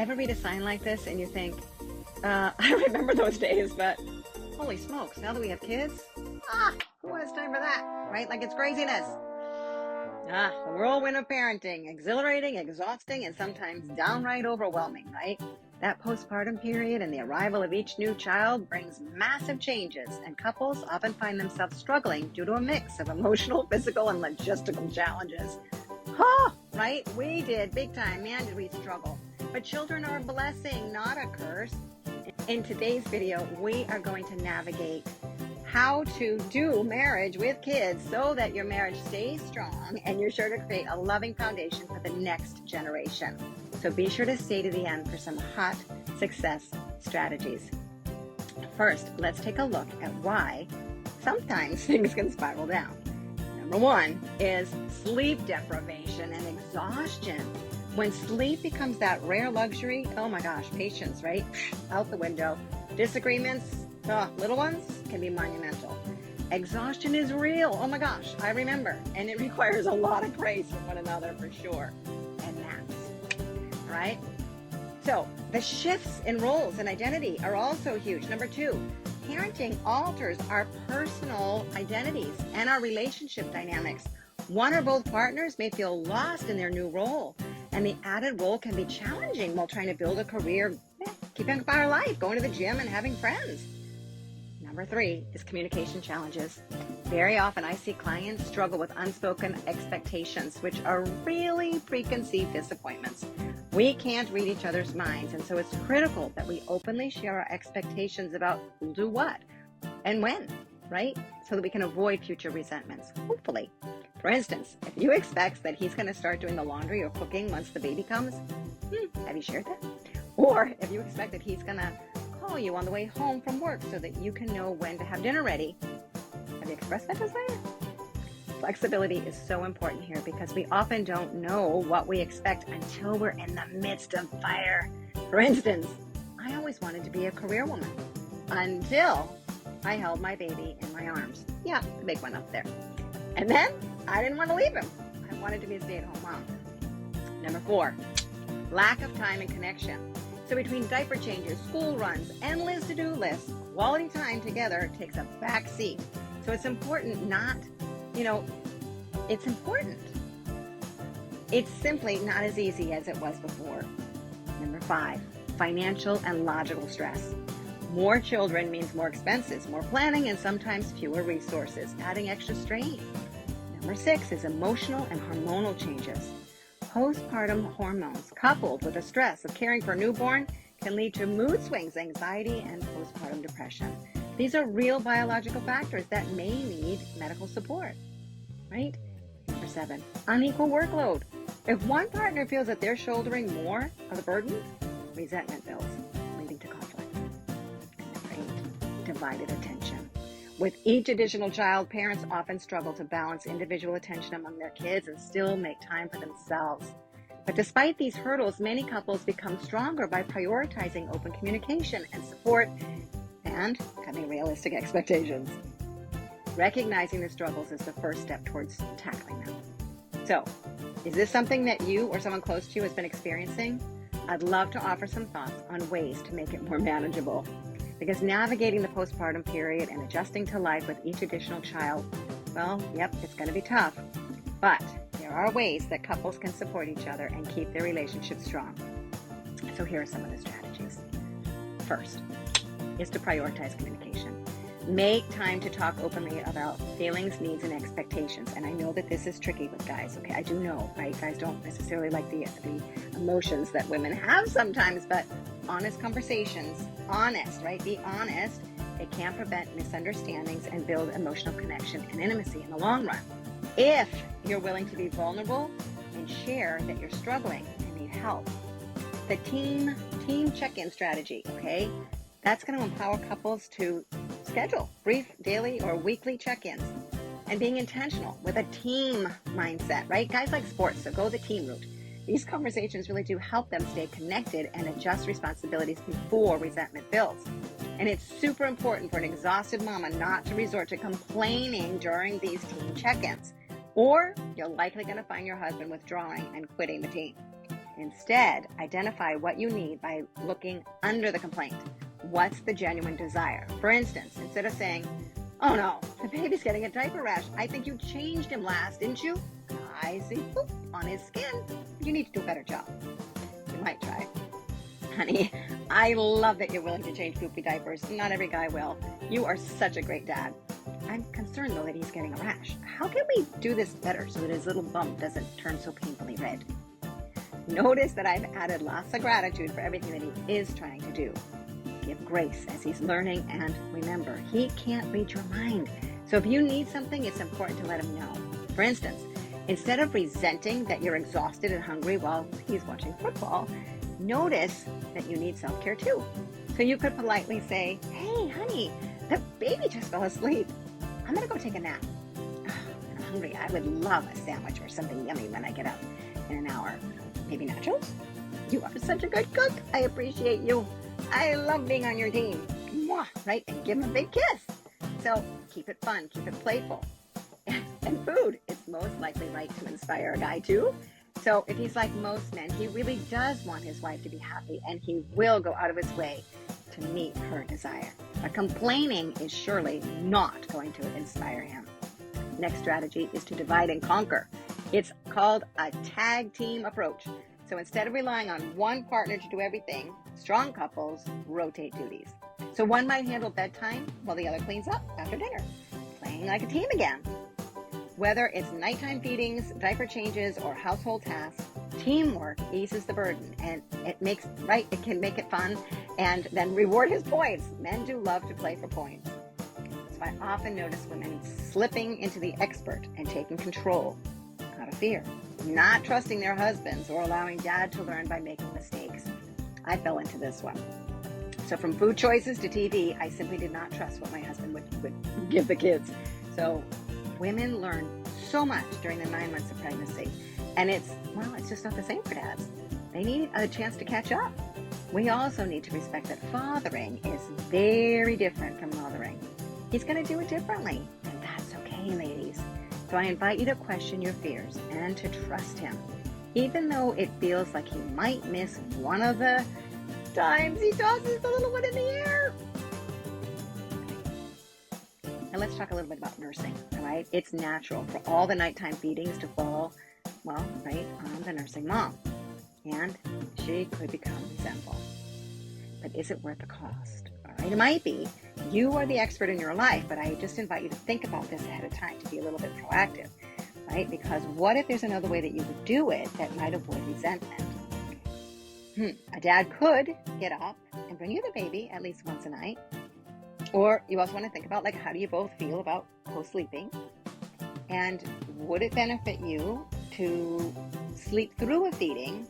Ever read a sign like this and you think, I remember those days, but holy smokes, now that we have kids, who has time for that, right? Like it's craziness. The whirlwind of parenting, exhilarating, exhausting, and sometimes downright overwhelming, right? That postpartum period and the arrival of each new child brings massive changes, and couples often find themselves struggling due to a mix of emotional, physical, and logistical challenges. Right? We did, big time. Man, did we struggle. But children are a blessing, not a curse. In today's video, we are going to navigate how to do marriage with kids so that your marriage stays strong and you're sure to create a loving foundation for the next generation. So be sure to stay to the end for some hot success strategies. First, let's take a look at why sometimes things can spiral down. Number one is sleep deprivation and exhaustion. When sleep becomes that rare luxury, oh my gosh, patience, right? Out the window. Disagreements, little ones, can be monumental. Exhaustion is real. Oh my gosh, I remember. And it requires a lot of grace from one another for sure. And naps, right? So the shifts in roles and identity are also huge. Number two, parenting alters our personal identities and our relationship dynamics. One or both partners may feel lost in their new role, and the added role can be challenging while trying to build a career, keeping up our life, going to the gym and having friends. Number three is communication challenges. Very often I see clients struggle with unspoken expectations, which are really preconceived disappointments. We can't read each other's minds, and so it's critical that we openly share our expectations about who'll do what and when, right? So that we can avoid future resentments, hopefully. For instance, if you expect that he's going to start doing the laundry or cooking once the baby comes, have you shared that? Or if you expect that he's going to call you on the way home from work so that you can know when to have dinner ready, have you expressed that desire? Flexibility is so important here because we often don't know what we expect until we're in the midst of fire. For instance, I always wanted to be a career woman until I held my baby in my arms. Yeah, the big one up there. And then I didn't want to leave him. I wanted to be a stay-at-home mom. Number four, lack of time and connection. So between diaper changes, school runs, endless to-do lists, quality time together takes a back seat. So it's important it's important. It's simply not as easy as it was before. Number five, financial and logical stress. More children means more expenses, more planning, and sometimes fewer resources, adding extra strain. Number six is emotional and hormonal changes. Postpartum hormones, coupled with the stress of caring for a newborn, can lead to mood swings, anxiety, and postpartum depression. These are real biological factors that may need medical support, right? Number seven, unequal workload. If one partner feels that they're shouldering more of the burden, resentment builds, leading to conflict. And number eight, divided attention. With each additional child, parents often struggle to balance individual attention among their kids and still make time for themselves. But despite these hurdles, many couples become stronger by prioritizing open communication and support and having realistic expectations. Recognizing the struggles is the first step towards tackling them. So, is this something that you or someone close to you has been experiencing? I'd love to offer some thoughts on ways to make it more manageable. Because navigating the postpartum period and adjusting to life with each additional child, it's going to be tough. But there are ways that couples can support each other and keep their relationship strong. So here are some of the strategies. First is to prioritize communication. Make time to talk openly about feelings, needs, and expectations. And I know that this is tricky with guys, okay? I do know, right? Guys don't necessarily like the emotions that women have sometimes, but honest conversations, right? Be honest. It can prevent misunderstandings and build emotional connection and intimacy in the long run. If you're willing to be vulnerable and share that you're struggling and need help. The team check-in strategy, okay? That's going to empower couples to schedule brief daily or weekly check-ins and being intentional with a team mindset, right? Guys like sports, so go the team route. These conversations really do help them stay connected and adjust responsibilities before resentment builds. And it's super important for an exhausted mama not to resort to complaining during these team check-ins, or you're likely going to find your husband withdrawing and quitting the team. Instead, identify what you need by looking under the complaint. What's the genuine desire? For instance, instead of saying, "Oh no, the baby's getting a diaper rash. I think you changed him last, didn't you? I see poop on his skin. You need to do a better job." You might try. "Honey, I love that you're willing to change poopy diapers. Not every guy will. You are such a great dad. I'm concerned though that he's getting a rash. How can we do this better so that his little bump doesn't turn so painfully red?" Notice that I've added lots of gratitude for everything that he is trying to do. Give grace as he's learning, and remember, he can't read your mind. So if you need something, it's important to let him know. For instance, instead of resenting that you're exhausted and hungry while he's watching football, notice that you need self-care too. So you could politely say, "Hey, honey, the baby just fell asleep. I'm going to go take a nap. I'm hungry. I would love a sandwich or something yummy when I get up in an hour. Maybe nachos? You are such a good cook. I appreciate you. I love being on your team." Mwah, right? And give him a big kiss. So keep it fun. Keep it playful. And food is most likely right to inspire a guy too. So if he's like most men, he really does want his wife to be happy, and he will go out of his way to meet her desire. But complaining is surely not going to inspire him. Next strategy is to divide and conquer. It's called a tag team approach. So instead of relying on one partner to do everything, strong couples rotate duties. So one might handle bedtime while the other cleans up after dinner, playing like a team again. Whether it's nighttime feedings, diaper changes, or household tasks, teamwork eases the burden, and it can make it fun, and then reward his points. Men do love to play for points. So I often notice women slipping into the expert and taking control out of fear, not trusting their husbands or allowing dad to learn by making mistakes. I fell into this one. So from food choices to TV, I simply did not trust what my husband would give the kids. So women learn so much during the 9 months of pregnancy. And it's just not the same for dads. They need a chance to catch up. We also need to respect that fathering is very different from mothering. He's going to do it differently, and that's okay, ladies. So I invite you to question your fears and to trust him, even though it feels like he might miss one of the times he tosses the little one in the air. And let's talk a little bit about nursing, all right? It's natural for all the nighttime feedings to fall, right on the nursing mom. And she could become resentful. But is it worth the cost? All right, it might be. You are the expert in your life, but I just invite you to think about this ahead of time, to be a little bit proactive, right? Because what if there's another way that you would do it that might avoid resentment? A dad could get up and bring you the baby at least once a night. Or you also want to think about, how do you both feel about co-sleeping? And would it benefit you to sleep through a feeding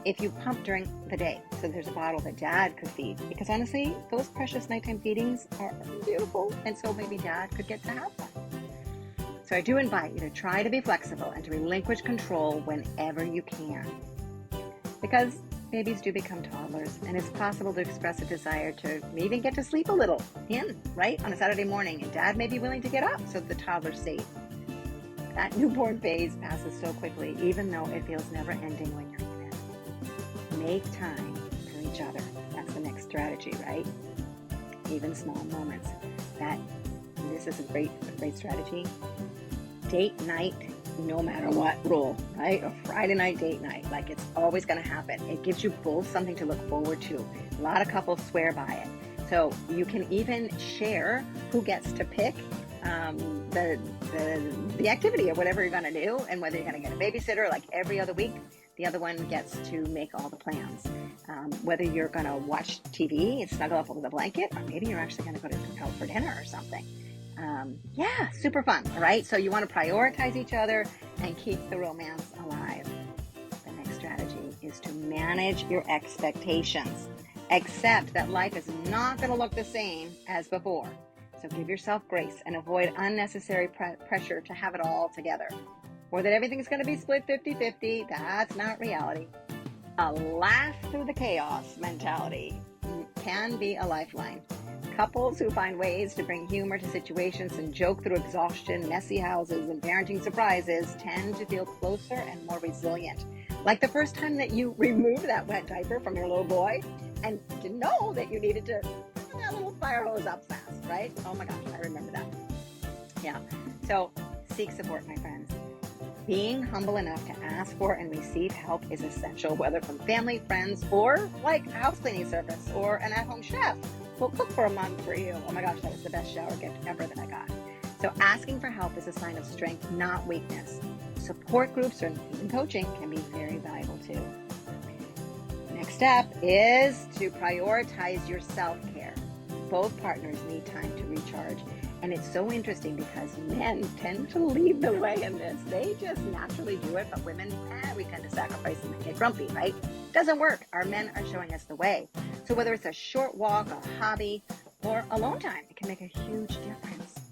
if you pump during the day? So there's a bottle that dad could feed. Because honestly, those precious nighttime feedings are beautiful. And so maybe dad could get to have one. So I do invite you to try to be flexible and to relinquish control whenever you can. Because babies do become toddlers, and it's possible to express a desire to even get to sleep a little right, on a Saturday morning, and dad may be willing to get up so that the toddler's safe. That newborn phase passes so quickly, even though it feels never ending when you're in it. Make time for each other. That's the next strategy, right? Even small moments. This is a great strategy. Date night, no matter what rule, right? A Friday night date night, it's always going to happen. It gives you both something to look forward to. A lot of couples swear by it. So you can even share who gets to pick the activity or whatever you're going to do, and whether you're going to get a babysitter every other week. The other one gets to make all the plans. Whether you're going to watch TV and snuggle up with a blanket, or maybe you're actually going to go out for dinner or something. Super fun, all right? So you want to prioritize each other and keep the romance alive. The next strategy is to manage your expectations. Accept that life is not going to look the same as before. So give yourself grace and avoid unnecessary pressure to have it all together. Or that everything's going to be split 50-50. That's not reality. A laugh through the chaos mentality can be a lifeline. Couples who find ways to bring humor to situations and joke through exhaustion, messy houses, and parenting surprises tend to feel closer and more resilient. Like the first time that you removed that wet diaper from your little boy and to know that you needed to put that little fire hose up fast, right? Oh my gosh, I remember that. Yeah. So seek support, my friends. Being humble enough to ask for and receive help is essential, whether from family, friends, or like a house cleaning service or an at-home chef will cook for a month for you. Oh my gosh, that was the best shower gift ever that I got. So asking for help is a sign of strength, not weakness. Support groups or even coaching can be very valuable too. Next step is to prioritize your self-care. Both partners need time to recharge. And it's so interesting because men tend to lead the way in this. They just naturally do it, but women, we tend to sacrifice and get grumpy, right? Doesn't work. Our men are showing us the way. So whether it's a short walk, a hobby, or alone time, it can make a huge difference,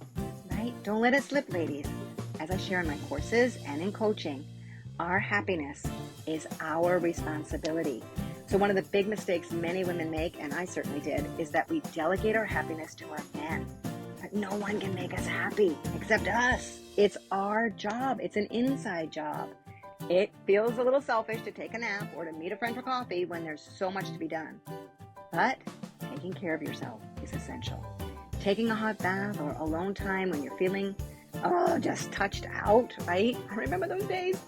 right? Don't let it slip, ladies. As I share in my courses and in coaching, our happiness is our responsibility. So one of the big mistakes many women make, and I certainly did, is that we delegate our happiness to our men. But no one can make us happy except us. It's our job. It's an inside job. It feels a little selfish to take a nap or to meet a friend for coffee when there's so much to be done. But taking care of yourself is essential. Taking a hot bath or alone time when you're feeling just touched out, right? I remember those days.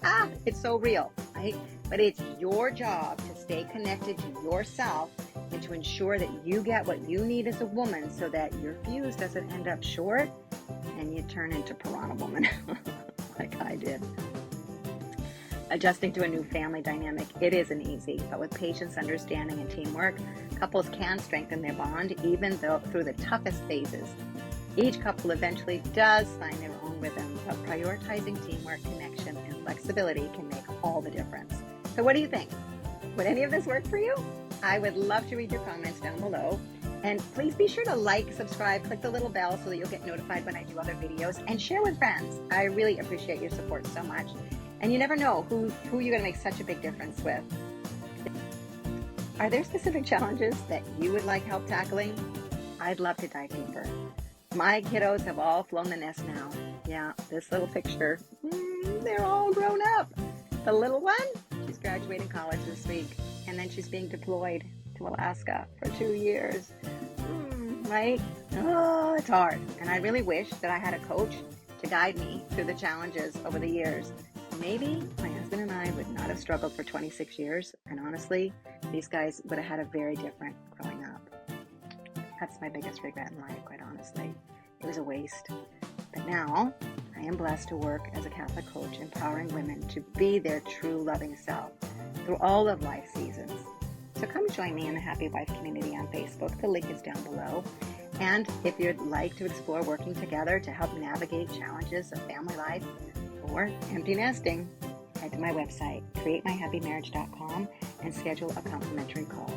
It's so real, right? But it's your job to stay connected to yourself and to ensure that you get what you need as a woman so that your fuse doesn't end up short and you turn into piranha woman like I did. Adjusting to a new family dynamic, it isn't easy, but with patience, understanding, and teamwork, couples can strengthen their bond even though through the toughest phases. Each couple eventually does find their own rhythm, but prioritizing teamwork, connection, and flexibility can make all the difference. So what do you think? Would any of this work for you? I would love to read your comments down below. And please be sure to like, subscribe, click the little bell so that you'll get notified when I do other videos, and share with friends. I really appreciate your support so much. And you never know who you're going to make such a big difference with. Are there specific challenges that you would like help tackling? I'd love to dive deeper. My kiddos have all flown the nest now. Yeah, this little picture, they're all grown up. The little one, she's graduating college this week, and then she's being deployed to Alaska for 2 years. Right? Oh, it's hard. And I really wish that I had a coach to guide me through the challenges over the years. Maybe my husband and I would not have struggled for 26 years. And honestly, these guys would have had a very different growing up. That's my biggest regret in life, quite honestly. It was a waste. But now, I am blessed to work as a Catholic coach, empowering women to be their true loving self through all of life's seasons. So come join me in the Happy Wife community on Facebook. The link is down below. And if you'd like to explore working together to help navigate challenges of family life or empty nesting, head to my website, createmyhappymarriage.com, and schedule a complimentary call.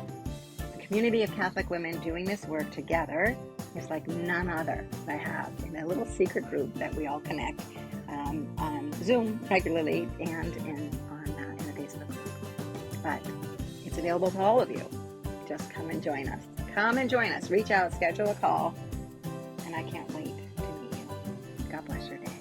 The community of Catholic women doing this work together is like none other that I have in a little secret group that we all connect on Zoom regularly and in a Facebook group. But it's available to all of you. Just come and join us. Come and join us. Reach out, schedule a call, and I can't wait to meet you. God bless your day.